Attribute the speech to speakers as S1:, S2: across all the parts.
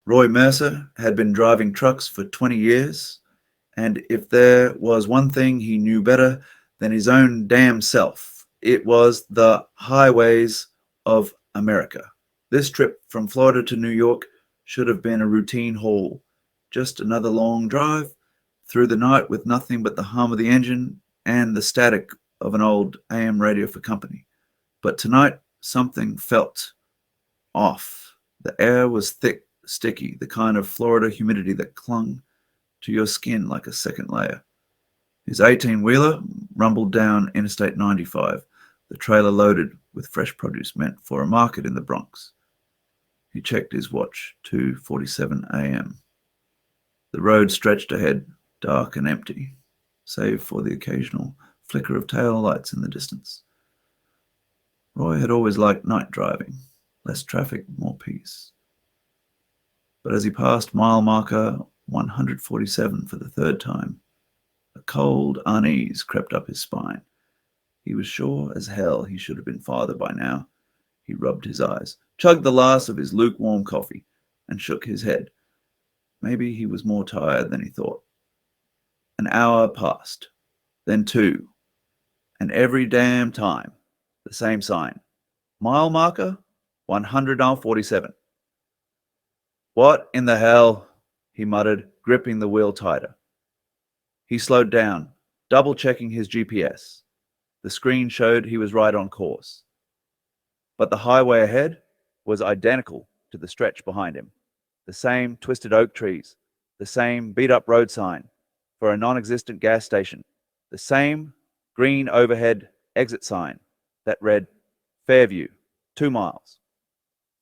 S1: Roy Mercer had been driving trucks for 20 years, and if there was one thing he knew better than his own damn self, it was the highways of America. This trip from Florida to New York should have been a routine haul, just another long drive through the night with nothing but the hum of the engine and the static of an old AM radio for company. But tonight, something felt off. The air was thick, sticky, the kind of Florida humidity that clung to your skin like a second layer. His 18-wheeler rumbled down Interstate 95, the trailer loaded with fresh produce meant for a market in the Bronx. He checked his watch, 2:47 a.m. The road stretched ahead, dark and empty, save for the occasional flicker of tail lights in the distance. Roy had always liked night driving. Less traffic, more peace. But as he passed mile marker 147 for the third time, a cold unease crept up his spine. He was sure as hell he should have been farther by now. He rubbed his eyes, chugged the last of his lukewarm coffee, and shook his head. Maybe he was more tired than he thought. An hour passed, then two, and every damn time, the same sign. Mile marker 147. What in the hell? He muttered, gripping the wheel tighter. He slowed down, double-checking his GPS. The screen showed he was right on course. But the highway ahead was identical to the stretch behind him. The same twisted oak trees, the same beat-up road sign for a non-existent gas station, the same green overhead exit sign that read Fairview, 2 miles.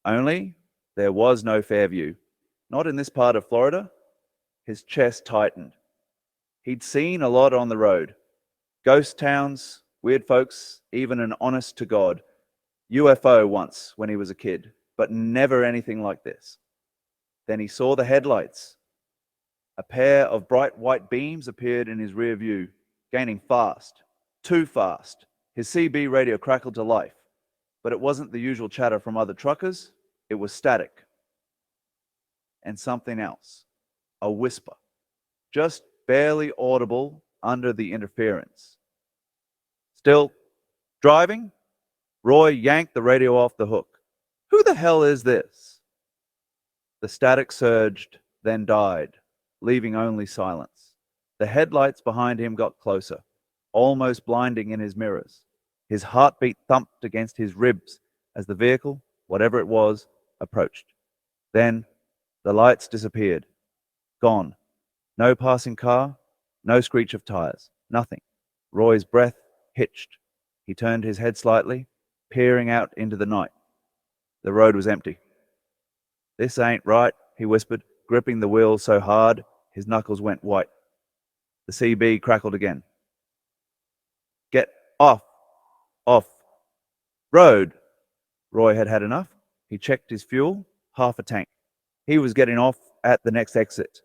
S1: Only there was no Fairview. Not in this part of Florida. His chest tightened. He'd seen a lot on the road. Ghost towns, weird folks, even an honest-to-God UFO once when he was a kid, but never anything like this. Then he saw the headlights. A pair of bright white beams appeared in his rear view, gaining fast, too fast. His CB radio crackled to life, but it wasn't the usual chatter from other truckers. It was static. And something else. A whisper. Just barely audible under the interference. Still driving? Roy yanked the radio off the hook. Who the hell is this? The static surged, then died, leaving only silence. The headlights behind him got closer, almost blinding in his mirrors. His heartbeat thumped against his ribs as the vehicle, whatever it was, approached. Then the lights disappeared. Gone. No passing car, no screech of tires, nothing. Roy's breath hitched. He turned his head slightly, peering out into the night. The road was empty. This ain't right, he whispered, gripping the wheel so hard his knuckles went white. The CB crackled again. Get off. Off. Road. Roy had had enough. He checked his fuel, half a tank. He was getting off at the next exit,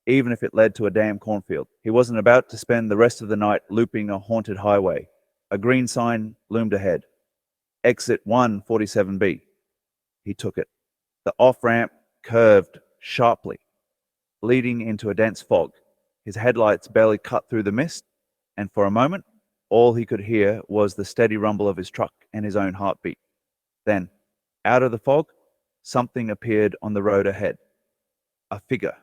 S1: even if it led to a damn cornfield. He wasn't about to spend the rest of the night looping a haunted highway. A green sign loomed ahead. Exit 147B. He took it. The off-ramp curved sharply, leading into a dense fog. His headlights barely cut through the mist, and for a moment, all he could hear was the steady rumble of his truck and his own heartbeat. Then, out of the fog, something appeared on the road ahead. A figure.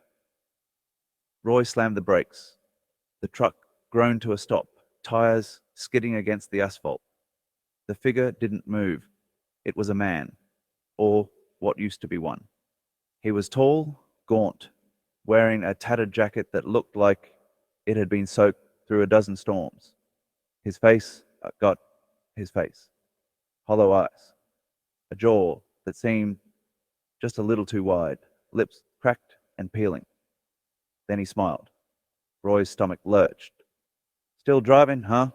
S1: Roy slammed the brakes. The truck groaned to a stop, tires skidding against the asphalt. The figure didn't move. It was a man, or what used to be one. He was tall, gaunt, wearing a tattered jacket that looked like it had been soaked through a dozen storms. His face got his face. Hollow eyes. A jaw that seemed just a little too wide, lips cracked and peeling. Then he smiled. Roy's stomach lurched. Still driving, huh?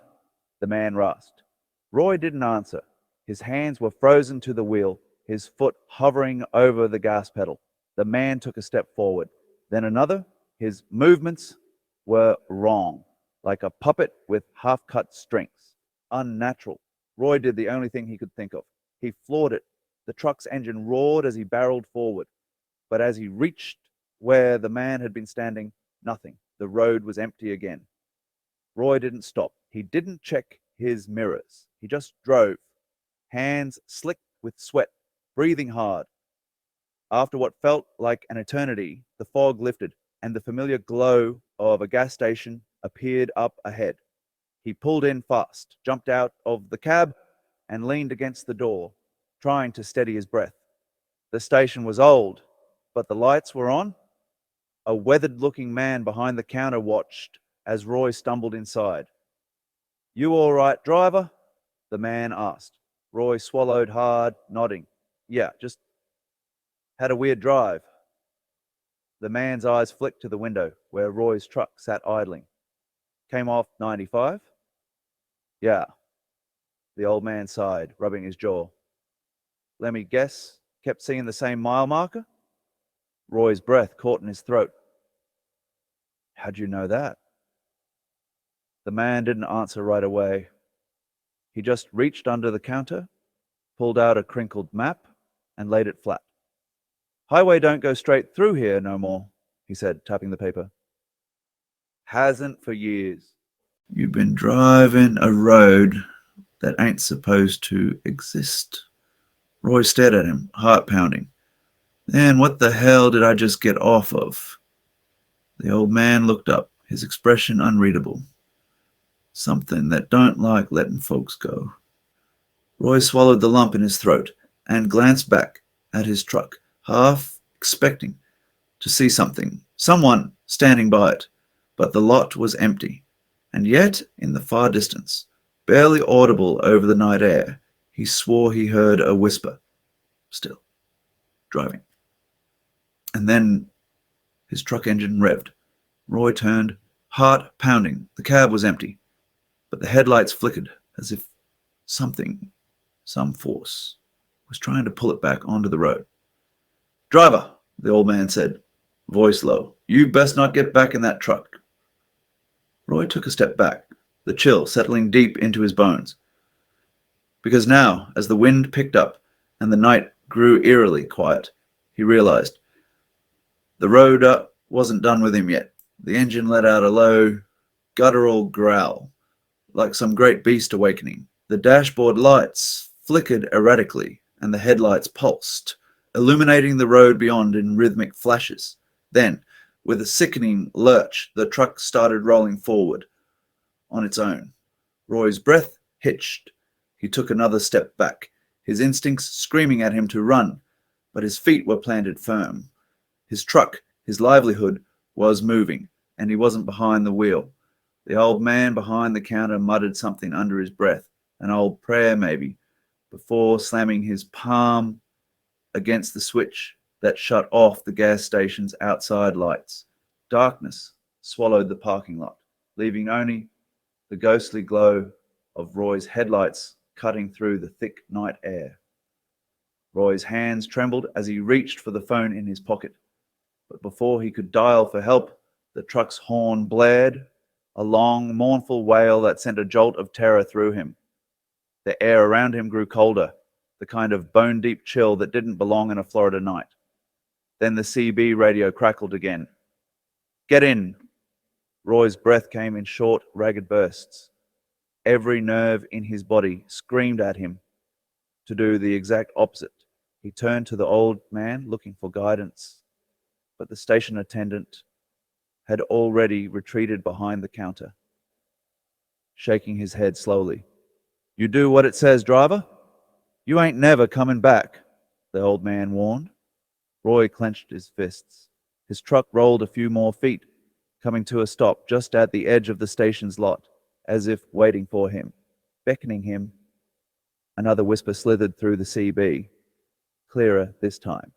S1: The man rasped. Roy didn't answer. His hands were frozen to the wheel, his foot hovering over the gas pedal. The man took a step forward, then another. His movements were wrong, like a puppet with half-cut strings. Unnatural. Roy did the only thing he could think of. He floored it. The truck's engine roared as he barreled forward. But as he reached where the man had been standing, nothing. The road was empty again. Roy didn't stop. He didn't check his mirrors. He just drove, hands slick with sweat, breathing hard. After what felt like an eternity, the fog lifted, and the familiar glow of a gas station appeared up ahead. He pulled in fast, jumped out of the cab, and leaned against the door, trying to steady his breath. The station was old, but the lights were on. A weathered-looking man behind the counter watched as Roy stumbled inside. "You all right, driver?" the man asked. Roy swallowed hard, nodding. "Yeah, just had a weird drive." The man's eyes flicked to the window where Roy's truck sat idling. "Came off 95? "Yeah." The old man sighed, rubbing his jaw. "Let me guess, kept seeing the same mile marker?" Roy's breath caught in his throat. "How'd you know that?" The man didn't answer right away. He just reached under the counter, pulled out a crinkled map, and laid it flat. "Highway don't go straight through here no more," he said, tapping the paper. "Hasn't for years." "You've been driving a road that ain't supposed to exist." Roy stared at him, heart pounding. "Then what the hell did I just get off of?" The old man looked up, his expression unreadable. "Something that don't like letting folks go." Roy swallowed the lump in his throat and glanced back at his truck, half expecting to see something, someone standing by it, but the lot was empty. And yet, in the far distance, barely audible over the night air, he swore he heard a whisper. Still driving. And then his truck engine revved. Roy turned, heart pounding. The cab was empty, but the headlights flickered as if something, some force, was trying to pull it back onto the road. "Driver," the old man said, voice low, "you best not get back in that truck." Roy took a step back, the chill settling deep into his bones. Because now, as the wind picked up and the night grew eerily quiet, he realized the road wasn't done with him yet. The engine let out a low, guttural growl, like some great beast awakening. The dashboard lights flickered erratically, and the headlights pulsed, illuminating the road beyond in rhythmic flashes. Then, with a sickening lurch, the truck started rolling forward on its own. Roy's breath hitched. He took another step back, his instincts screaming at him to run, but his feet were planted firm. His truck, his livelihood, was moving, and he wasn't behind the wheel. The old man behind the counter muttered something under his breath, an old prayer maybe, before slamming his palm against the switch that shut off the gas station's outside lights. Darkness swallowed the parking lot, leaving only the ghostly glow of Roy's headlights cutting through the thick night air. Roy's hands trembled as he reached for the phone in his pocket, but before he could dial for help, the truck's horn blared, a long, mournful wail that sent a jolt of terror through him. The air around him grew colder, the kind of bone-deep chill that didn't belong in a Florida night. Then the CB radio crackled again. "Get in!" Roy's breath came in short, ragged bursts. Every nerve in his body screamed at him to do the exact opposite. He turned to the old man, looking for guidance, but the station attendant had already retreated behind the counter, shaking his head slowly. "You do what it says, driver. You ain't never coming back," the old man warned. Roy clenched his fists. His truck rolled a few more feet, coming to a stop just at the edge of the station's lot, as if waiting for him, beckoning him. Another whisper slithered through the CB, clearer this time.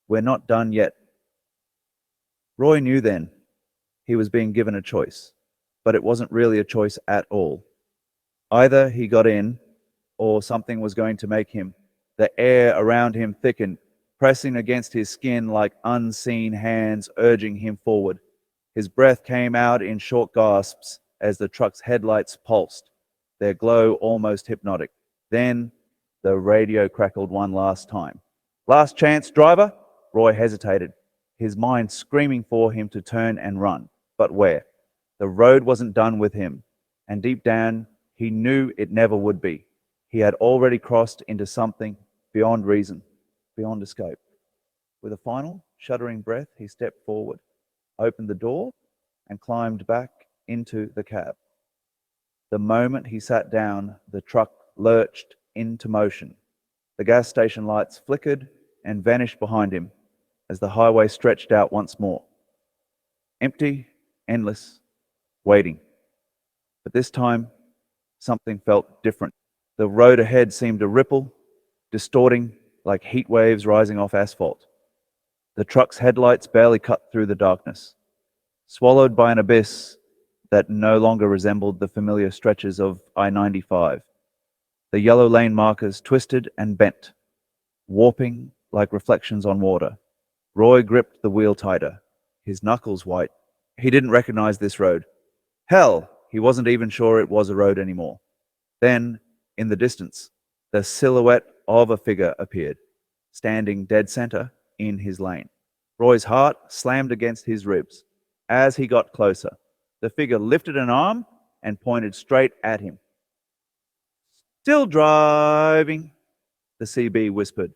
S1: "We're not done yet." Roy knew then he was being given a choice, but it wasn't really a choice at all. Either he got in, or something was going to make him. The air around him thickened, pressing against his skin like unseen hands urging him forward. His breath came out in short gasps as the truck's headlights pulsed, their glow almost hypnotic. Then the radio crackled one last time. "Last chance, driver. Roy hesitated, his mind screaming for him to turn and run. But where? The road wasn't done with him, and deep down, he knew it never would be. He had already crossed into something beyond reason, beyond escape. With a final, shuddering breath, he stepped forward, opened the door, and climbed back into the cab. The moment he sat down, the truck lurched into motion. The gas station lights flickered and vanished behind him as the highway stretched out once more. Empty, endless, waiting. But this time, something felt different. The road ahead seemed to ripple, distorting like heat waves rising off asphalt. The truck's headlights barely cut through the darkness, swallowed by an abyss that no longer resembled the familiar stretches of I-95. The yellow lane markers twisted and bent, warping like reflections on water. Roy gripped the wheel tighter, his knuckles white. He didn't recognize this road. Hell, he wasn't even sure it was a road anymore. Then, in the distance, the silhouette of a figure appeared, standing dead center in his lane. Roy's heart slammed against his ribs. As he got closer, the figure lifted an arm and pointed straight at him. Still driving, the CB whispered.